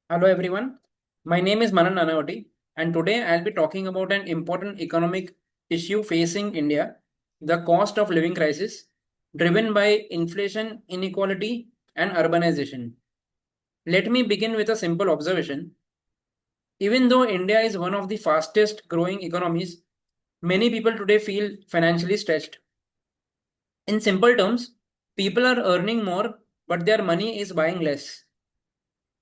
Hello everyone, my name is Nanavati, and today I'll be talking about an important economic issue facing India, the cost of living crisis driven by inflation, inequality, and urbanization. Let me begin with a simple observation. Even though India is one of the fastest growing economies, many people today feel financially stretched. In simple terms, people are earning more, but their money is buying less.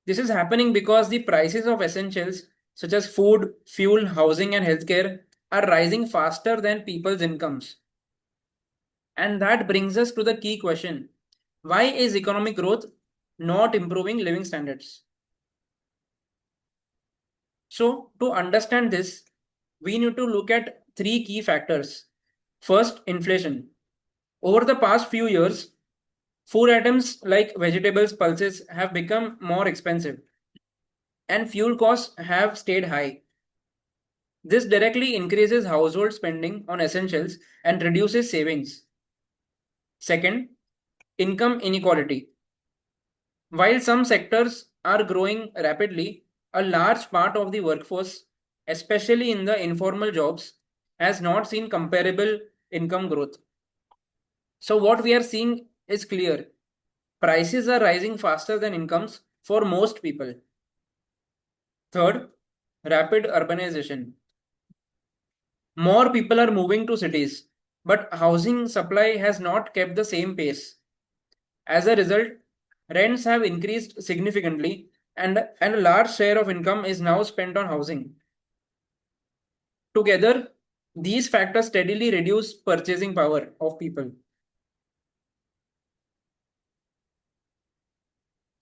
This is happening because the prices of essentials such as food, fuel, housing, and healthcare are rising faster than people's incomes. And that brings us to the key question: why is economic growth not improving living standards? So, to understand this, we need to look at three key factors. First, inflation. Over the past few years, food items like vegetables, pulses have become more expensive, and fuel costs have stayed high. This directly increases household spending on essentials and reduces savings. Second, income inequality. While some sectors are growing rapidly, a large part of the workforce, especially in the informal jobs, has not seen comparable income growth. So, what we are seeing is clear: prices are rising faster than incomes for most people. Third, rapid urbanization. More people are moving to cities, but housing supply has not kept the same pace. As a result, rents have increased significantly, and a large share of income is now spent on housing. Together, these factors steadily reduce purchasing power of people.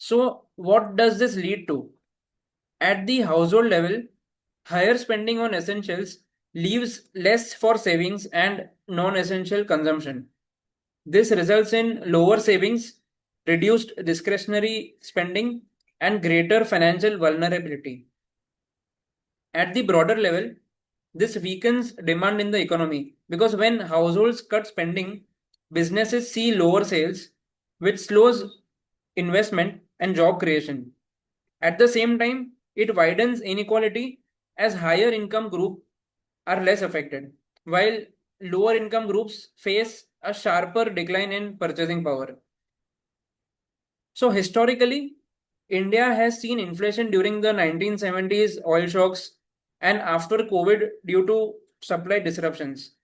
So, what does this lead to? At the household level, higher spending on essentials leaves less for savings and non essential consumption. This results in lower savings, reduced discretionary spending, and greater financial vulnerability. At the broader level, this weakens demand in the economy because when households cut spending, businesses see lower sales, which slows investment and job creation. At the same time, it widens inequality as higher income groups are less affected, while lower income groups face a sharper decline in purchasing power. So, historically, India has seen inflation during the 1970s oil shocks and after COVID due to supply disruptions.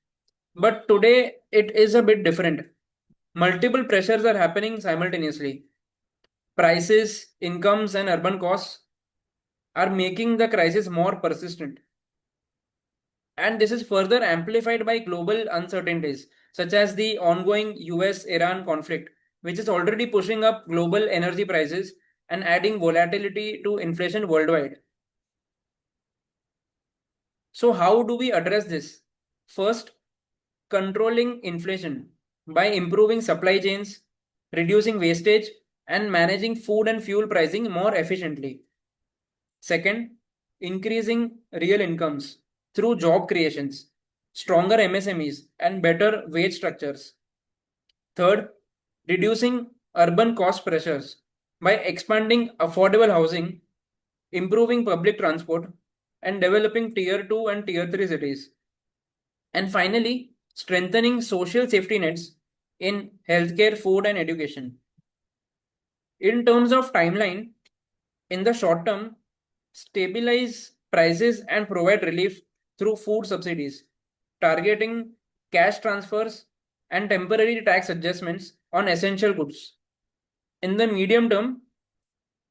But today, it is a bit different. Multiple pressures are happening simultaneously. Prices, incomes, and urban costs are making the crisis more persistent. And this is further amplified by global uncertainties, such as the ongoing US Iran conflict, which is already pushing up global energy prices and adding volatility to inflation worldwide. So, how do we address this? First, controlling inflation by improving supply chains, reducing wastage, and managing food and fuel pricing more efficiently. Second, increasing real incomes through job creations, stronger MSMEs, and better wage structures. Third, reducing urban cost pressures by expanding affordable housing, improving public transport, and developing tier 2 and tier 3 cities. And finally, strengthening social safety nets in healthcare, food, and education. In terms of timeline, in the short term, stabilize prices and provide relief through food subsidies, targeting cash transfers and temporary tax adjustments on essential goods. In the medium term,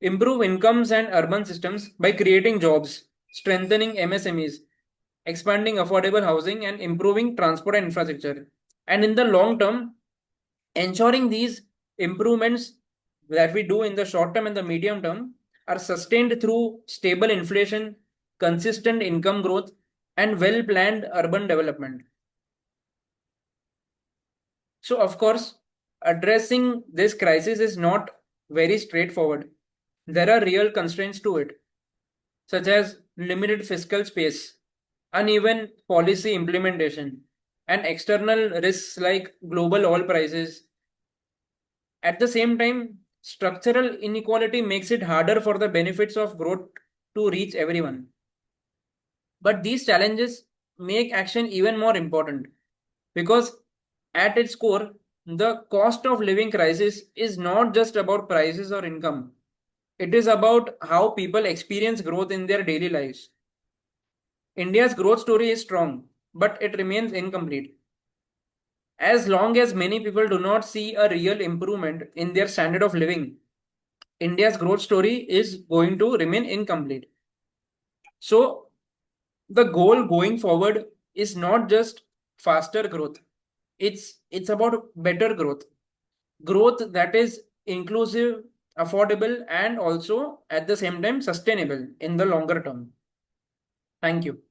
improve incomes and urban systems by creating jobs, strengthening MSMEs, expanding affordable housing, and improving transport and infrastructure. And in the long term, ensuring these improvements that we do in the short term and the medium term are sustained through stable inflation, consistent income growth, and well planned urban development. So, of course, addressing this crisis is not very straightforward. There are real constraints to it, such as limited fiscal space, uneven policy implementation, and external risks like global oil prices. At the same time, Structural inequality makes it harder for the benefits of growth to reach everyone. But these challenges make action even more important because, at its core, the cost of living crisis is not just about prices or income. It is about how people experience growth in their daily lives. India's growth story is strong, but it remains incomplete. As long as many people do not see a real improvement in their standard of living, India's growth story is going to remain incomplete. So, the goal going forward is not just faster growth. It's about better growth. Growth that is inclusive, affordable, and also at the same time sustainable in the longer term. Thank you.